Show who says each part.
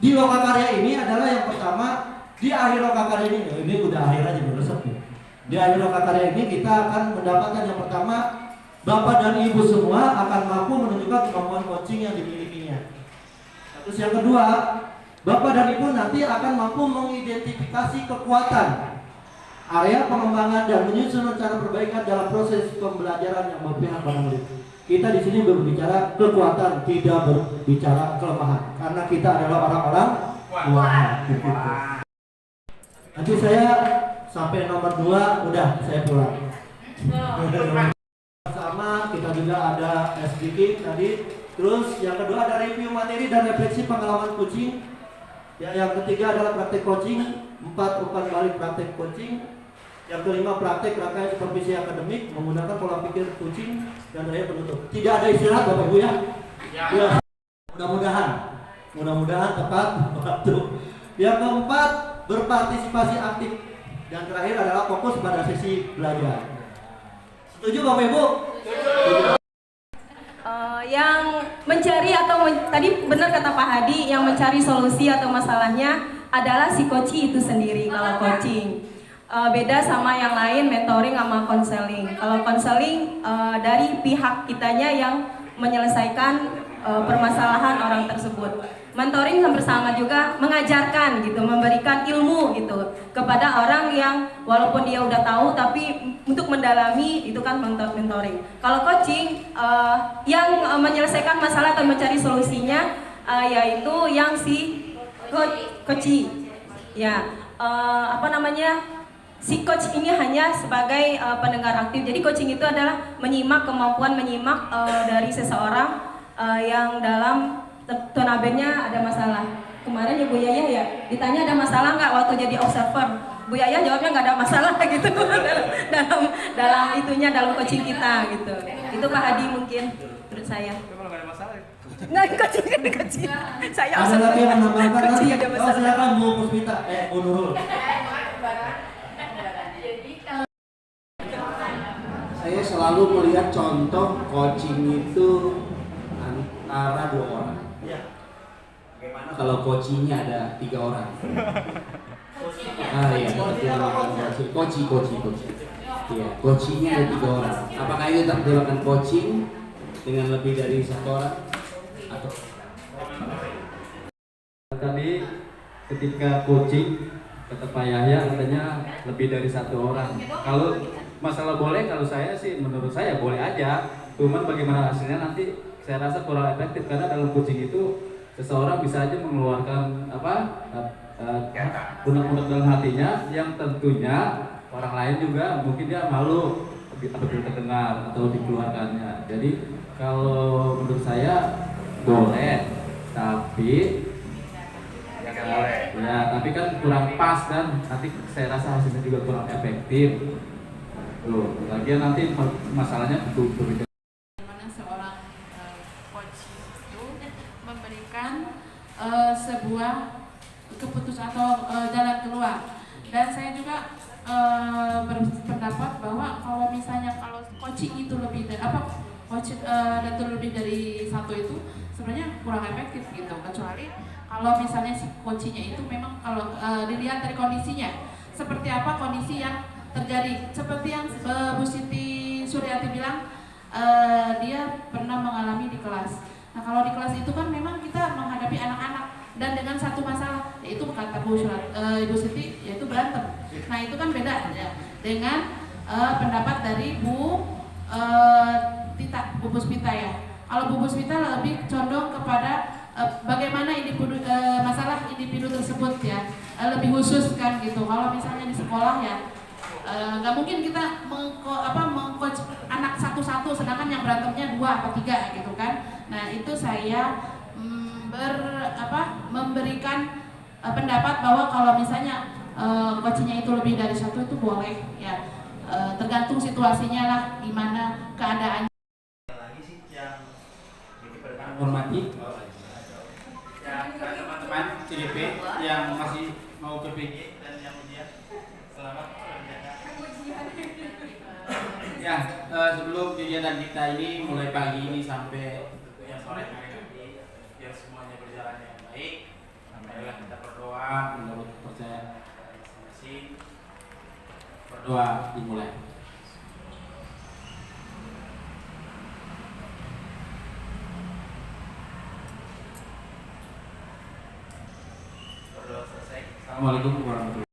Speaker 1: Di lokakarya ini adalah yang pertama, di akhir lokakarya ini udah akhir aja meresep nih. Di akhir lokakarya ini kita akan mendapatkan yang pertama, Bapak dan Ibu semua akan mampu menunjukkan kemampuan coaching yang dimilikinya. Terus yang kedua, Bapak dan Ibu nanti akan mampu mengidentifikasi kekuatan, area pengembangan dan menyusun rencana perbaikan dalam proses pembelajaran yang berpihak pada murid. Kita di sini berbicara kekuatan, tidak berbicara kelemahan, karena kita adalah orang-orang kuat. Nanti saya sampai nomor 2 udah saya pulang. Sama kita juga ada SDK tadi. Terus yang kedua ada review materi dan refleksi pengalaman coaching. Yang ketiga adalah praktek coaching, 4 umpan balik praktek coaching. Yang kelima praktek rangkaian supervisi akademik menggunakan pola pikir coaching dan daya penutup. Tidak ada istirahat Bapak Ibu ya? Ya. Mudah-mudahan tepat waktu. Yang keempat berpartisipasi aktif. Dan terakhir adalah fokus pada sesi belajar. Setuju Bapak Ibu? Setuju.
Speaker 2: Yang mencari atau tadi benar kata Pak Hadi, yang mencari solusi atau masalahnya adalah si coach itu sendiri. Kalau coaching beda sama yang lain, mentoring sama konseling. Kalau konseling dari pihak kitanya yang menyelesaikan permasalahan orang tersebut. Mentoring hampir sama juga mengajarkan gitu, memberikan ilmu gitu kepada orang yang walaupun dia udah tahu tapi untuk mendalami itu kan mentoring. Kalau coaching yang menyelesaikan masalah atau mencari solusinya yaitu yang si coach ya si coach ini hanya sebagai pendengar aktif. Jadi coaching itu adalah menyimak, kemampuan menyimak dari seseorang yang dalam tonabenya ada masalah. Kemarin ya Bu Yaya ya ditanya ada masalah nggak waktu jadi observer. Bu Yaya jawabnya nggak ada masalah gitu dalam itunya dalam coaching kita gitu. Itu Pak Hadi mungkin menurut saya.
Speaker 3: Kalau nggak ada masalah ya?
Speaker 2: Nggak coaching. Saya
Speaker 1: ada lagi yang menambahkan tadi.
Speaker 2: ada masalah.
Speaker 1: Silakan Bu Puspita, Bu Nurul.
Speaker 4: Saya selalu melihat contoh coaching itu antara 2 orang. Bagaimana kalau coachingnya ada 3 orang? Iya, coaching. Iya, coachingnya ada 3 orang. Apakah itu tetap dilakukan coaching dengan lebih dari 1 orang? Atau
Speaker 5: tadi ketika coaching kata Pak Yahya katanya lebih dari 1 orang. Kalau masalah boleh, kalau saya sih menurut saya boleh aja. Cuman bagaimana hasilnya nanti saya rasa kurang efektif karena dalam coaching itu seseorang bisa aja mengeluarkan unek-unek dalam hatinya yang tentunya orang lain juga mungkin dia malu apabila terdengar atau dikeluarkannya. Jadi kalau menurut saya boleh, tapi tapi kan kurang pas dan nanti saya rasa hasilnya juga kurang efektif. Lagian nanti masalahnya berbeda.
Speaker 6: Bagaimana seorang coach itu memberikan sebuah keputusan atau jalan keluar. Dan saya juga berpendapat bahwa kalau misalnya coaching itu lebih dari lebih dari 1 itu sebenarnya kurang efektif gitu, kecuali kalau misalnya si coachingnya itu memang kalau dilihat dari kondisinya seperti apa kondisi yang terjadi, seperti yang Bu Siti Suryati bilang dia pernah mengalami di kelas. Nah kalau di kelas itu kan memang kita menghadapi anak-anak dan dengan satu masalah, yaitu kata Ibu Siti yaitu berantem. Nah itu kan beda ya dengan pendapat dari Bu Puspita ya. Kalau Bu Puspita lebih condong kepada bagaimana masalah individu tersebut ya, lebih khusus kan gitu. Kalau misalnya di sekolah ya nggak mungkin kita mengcoach anak satu-satu sedangkan yang berantemnya 2 atau 3 gitu kan. Nah itu saya memberikan pendapat bahwa kalau misalnya coachingnya itu lebih dari 1 itu boleh ya, tergantung situasinya lah gimana keadaan.
Speaker 3: Hormati yang teman-teman CDP yang masih mau PPG dan yang ujian, selamat ya. Sebelum kegiatan kita ini mulai pagi ini sampai yang sore hari nanti biar semuanya berjalan yang baik, sampai Doa dimulai. Assalamualaikum warahmatullahi wabarakatuh.